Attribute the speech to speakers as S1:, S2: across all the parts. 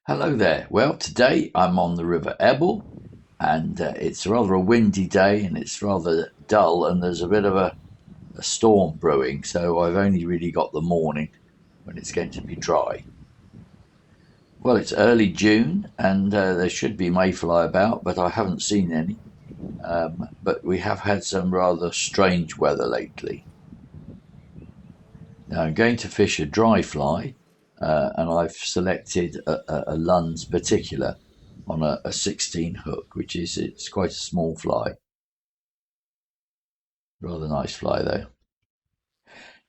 S1: Hello there. Well, today I'm on the River Ebble, and it's rather a windy day and it's rather dull, and there's a bit of a storm brewing, so I've only really got the morning when it's going to be dry. Well, it's early June and there should be mayfly about, but I haven't seen any. But we have had some rather strange weather lately. Now, I'm going to fish a dry fly, and I've selected a Lund's particular on a 16 hook, which is it's quite a small fly. Rather nice fly though.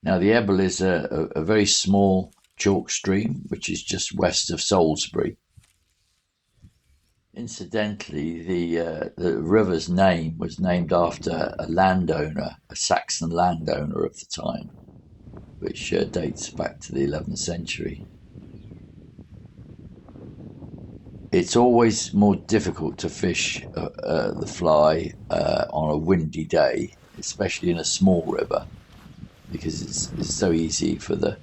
S1: Now, the Ebble is a very small chalk stream, which is just west of Salisbury. Incidentally, the river's name was named after a landowner, a Saxon landowner of the time, which dates back to the 11th century. It's always more difficult to fish the fly on a windy day, especially in a small river, because it's so easy for the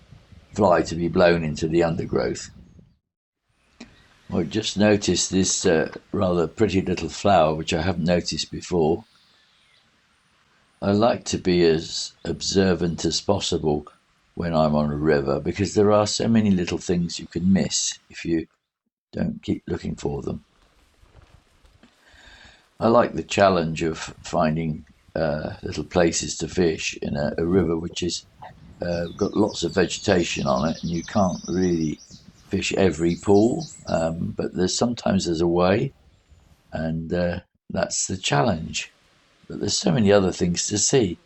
S1: fly to be blown into the undergrowth. I just noticed this rather pretty little flower, which I haven't noticed before. I like to be as observant as possible when I'm on a river, because there are so many little things you can miss if you don't keep looking for them. I like the challenge of finding little places to fish in a river which is got lots of vegetation on it, and you can't really fish every pool, but there's a way, and that's the challenge. But there's so many other things to see.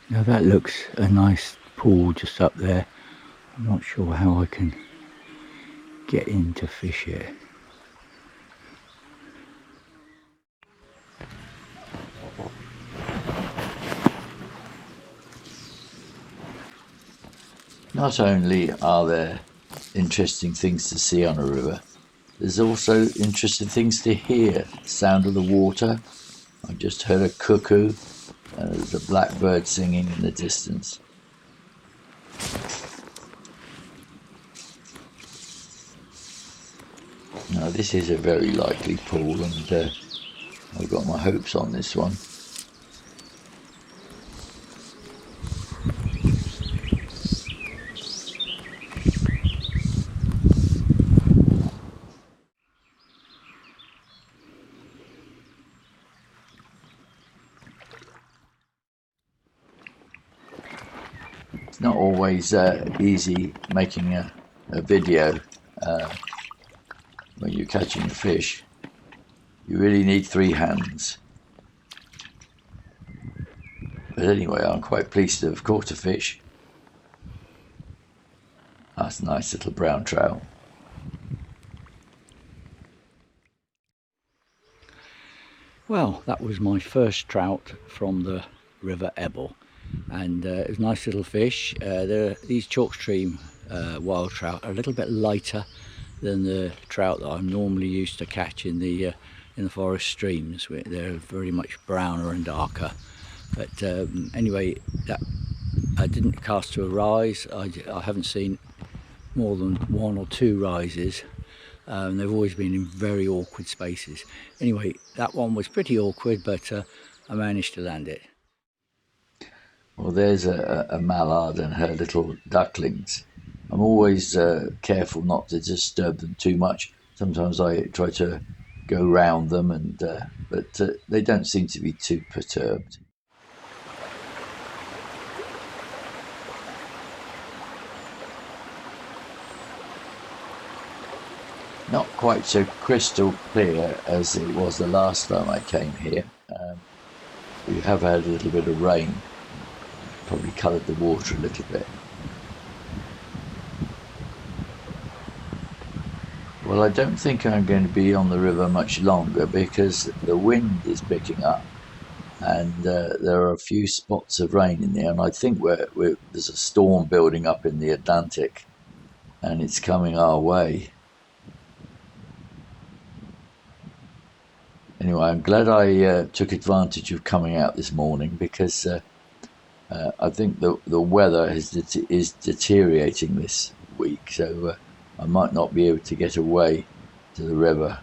S2: Now that looks a nice pool just up there. I'm not sure how I can get in to fish it.
S1: Not only are there interesting things to see on a river, there's also interesting things to hear. The sound of the water. I just heard a cuckoo, and there's a blackbird singing in the distance. Now, this is a very likely pool, and I've got my hopes on this one. It's not always easy making a video when you're catching a fish. You really need three hands. But anyway, I'm quite pleased to have caught a fish. That's a nice little brown trout.
S2: Well, that was my first trout from the River Ebble, and it was a nice little fish. These chalk stream wild trout are a little bit lighter than the trout that I'm normally used to catch in the forest streams. They're very much browner and darker. But anyway, I didn't cast to a rise. I haven't seen more than one or two rises. They've always been in very awkward spaces. Anyway, that one was pretty awkward, but I managed to land it.
S1: Well, there's a mallard and her little ducklings. I'm always careful not to disturb them too much. Sometimes I try to go round them, but they don't seem to be too perturbed. Not quite so crystal clear as it was the last time I came here. We have had a little bit of rain, probably coloured the water a little bit. Well, I don't think I'm going to be on the river much longer because the wind is picking up, and there are a few spots of rain in there, and I think there's a storm building up in the Atlantic, and it's coming our way. Anyway, I'm glad I took advantage of coming out this morning because I think the weather is deteriorating this week, so I might not be able to get away to the river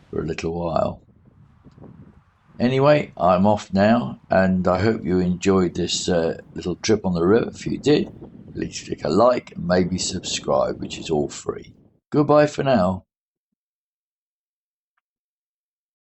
S1: for a little while. Anyway, I'm off now, and I hope you enjoyed this little trip on the river. If you did, please click a like and maybe subscribe, which is all free. Goodbye for now.